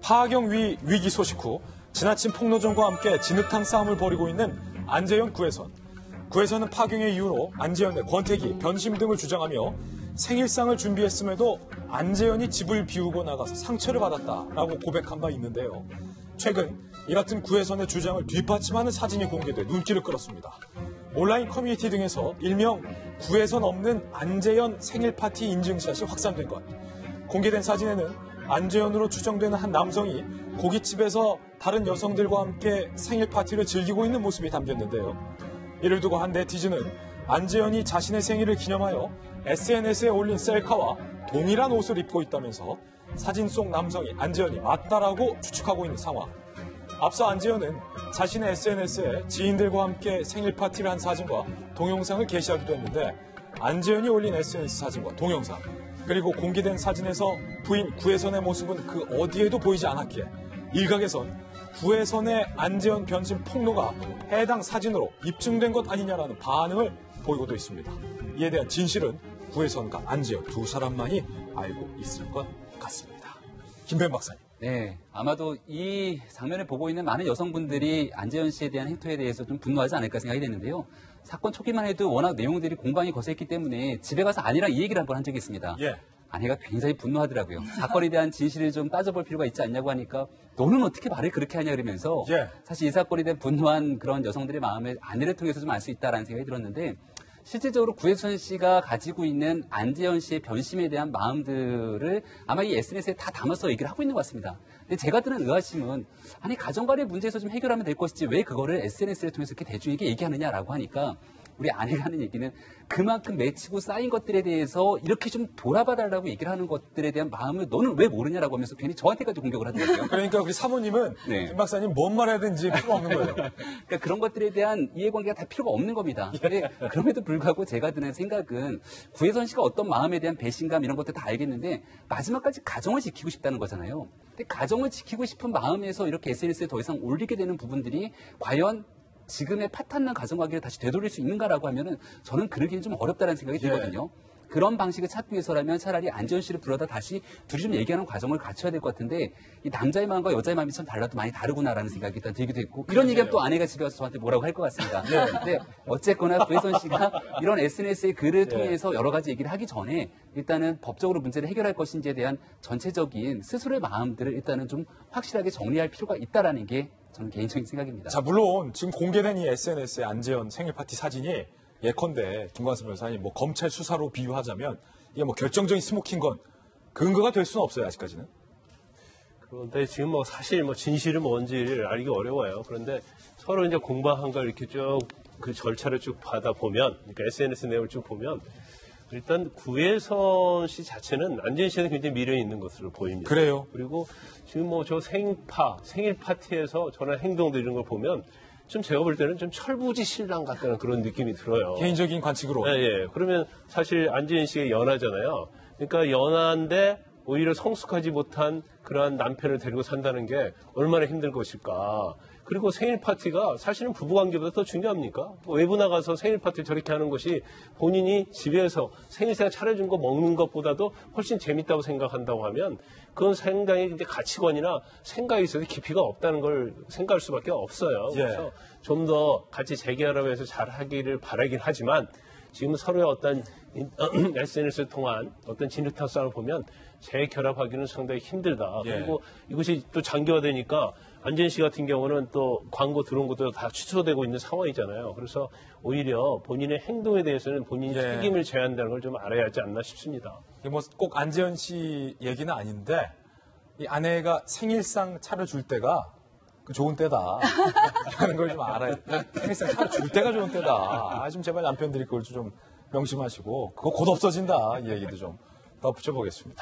파경 위기 소식 후 지나친 폭로전과 함께 진흙탕 싸움을 벌이고 있는 안재현 구혜선. 구혜선은 파경의 이유로 안재현의 권태기, 변심 등을 주장하며 생일상을 준비했음에도 안재현이 집을 비우고 나가서 상처를 받았다라고 고백한 바 있는데요. 최근 이 같은 구혜선의 주장을 뒷받침하는 사진이 공개돼 눈길을 끌었습니다. 온라인 커뮤니티 등에서 일명 구혜선 없는 안재현 생일 파티 인증샷이 확산된 것. 공개된 사진에는 안재현으로 추정되는 한 남성이 고깃집에서 다른 여성들과 함께 생일 파티를 즐기고 있는 모습이 담겼는데요. 이를 두고 한 네티즌은 안재현이 자신의 생일을 기념하여 SNS에 올린 셀카와 동일한 옷을 입고 있다면서 사진 속 남성이 안재현이 맞다라고 추측하고 있는 상황. 앞서 안재현은 자신의 SNS에 지인들과 함께 생일 파티를 한 사진과 동영상을 게시하기도 했는데 안재현이 올린 SNS 사진과 동영상 그리고 공개된 사진에서 부인 구혜선의 모습은 그 어디에도 보이지 않았기에 일각에선 구혜선의 안재현 변심 폭로가 해당 사진으로 입증된 것 아니냐라는 반응을 보이고도 있습니다. 이에 대한 진실은 구혜선과 안재현 두 사람만이 알고 있을 것 같습니다. 김배현 박사님. 네, 아마도 이 장면을 보고 있는 많은 여성분들이 안재현 씨에 대한 행태에 대해서 좀 분노하지 않을까 생각이 되는데요. 사건 초기만 해도 워낙 내용들이 공방이 거셌기 때문에 집에 가서 아내랑 이 얘기를 한번 한 적이 있습니다. 예. 아내가 굉장히 분노하더라고요. 사건에 대한 진실을 좀 따져볼 필요가 있지 않냐고 하니까 너는 어떻게 말을 그렇게 하냐 그러면서 예. 사실 이 사건에 대한 분노한 그런 여성들의 마음을 아내를 통해서 좀 알 수 있다라는 생각이 들었는데 실질적으로 구혜선 씨가 가지고 있는 안재현 씨의 변심에 대한 마음들을 아마 이 SNS에 다 담아서 얘기를 하고 있는 것 같습니다. 근데 제가 드는 의아심은 아니 가정간의 문제에서 좀 해결하면 될 것이지 왜 그거를 SNS를 통해서 이렇게 대중에게 얘기하느냐라고 하니까 우리 아내가 하는 얘기는 그만큼 맺히고 쌓인 것들에 대해서 이렇게 좀 돌아봐달라고 얘기를 하는 것들에 대한 마음을 너는 왜 모르냐라고 하면서 괜히 저한테까지 공격을 하더라고요. 그러니까 우리 사모님은 네. 김 박사님 뭔 말 하든지 필요 없는 거예요. 그러니까 그런 것들에 대한 이해관계가 다 필요가 없는 겁니다. 근데 그럼에도 불구하고 제가 드는 생각은 구혜선 씨가 어떤 마음에 대한 배신감 이런 것들 다 알겠는데 마지막까지 가정을 지키고 싶다는 거잖아요. 근데 가정을 지키고 싶은 마음에서 이렇게 SNS에 더 이상 올리게 되는 부분들이 과연 지금의 파탄난 가정관계를 다시 되돌릴 수 있는가라고 하면은 저는 그러기는 좀 어렵다는 생각이 들거든요. 그런 방식을 찾기 위해서라면 차라리 안재현 씨를 불러다 다시 둘이 좀 얘기하는 과정을 갖춰야 될 것 같은데 이 남자의 마음과 여자의 마음이 참 달라도 많이 다르구나라는 생각이 일단 들기도 했고 이런 얘기하면 또 아내가 집에 와서 저한테 뭐라고 할 것 같습니다. 근데 어쨌거나 구혜선 씨가 이런 SNS의 글을 통해서 여러 가지 얘기를 하기 전에 일단은 법적으로 문제를 해결할 것인지에 대한 전체적인 스스로의 마음들을 일단은 좀 확실하게 정리할 필요가 있다라는 게 저는 개인적인 생각입니다. 자, 물론 지금 공개된 이 SNS의 안재현 생일 파티 사진이 예컨대 김관섭 변호사님 뭐 검찰 수사로 비유하자면 이게 뭐 결정적인 스모킹건 근거가 될 수는 없어요, 아직까지는. 그런데 지금 뭐 사실 뭐 진실은 뭔지를 알기 어려워요. 그런데 서로 이제 공방한 걸 이렇게 쭉 그 절차를 쭉 받아 보면, 그러니까 SNS 내용을 쭉 보면 일단 구혜선 씨 자체는 안재현 씨한테 굉장히 미련이 있는 것으로 보입니다. 그래요. 그리고 지금 뭐 저 생일 파티에서 저런 행동들 이런 걸 보면 좀 제가 볼 때는 좀 철부지 신랑 같다는 그런 느낌이 들어요. 개인적인 관측으로. 예. 그러면 사실 안재현 씨가 연하잖아요. 그러니까 연하인데 오히려 성숙하지 못한 그러한 남편을 데리고 산다는 게 얼마나 힘들 것일까. 그리고 생일 파티가 사실은 부부관계보다 더 중요합니까? 외부 나가서 생일 파티를 저렇게 하는 것이 본인이 집에서 생일상 차려준 거 먹는 것보다도 훨씬 재밌다고 생각한다고 하면 그건 상당히 이제 가치관이나 생각에 있어서 깊이가 없다는 걸 생각할 수밖에 없어요. 그래서 좀 더 같이 재결합을 해서 잘하기를 바라긴 하지만 지금 서로의 어떤 SNS를 통한 어떤 진흙탕 싸움을 보면 재결합하기는 상당히 힘들다. 그리고 이것이 또 장기화되니까 안재현 씨 같은 경우는 또 광고 들어온 것도 다 취소되고 있는 상황이잖아요. 그래서 오히려 본인의 행동에 대해서는 본인이 책임을 져야 한다는 걸 좀 알아야 하지 않나 싶습니다. 뭐 꼭 안재현 씨 얘기는 아닌데 이 아내가 생일상 차려줄 때가 그 좋은 때다. 라는 걸 좀 알아야 돼. 생일상 차려줄 때가 좋은 때다. 좀 제발 남편들이 그걸 좀 명심하시고 그거 곧 없어진다. 이 얘기도 좀 덧붙여보겠습니다.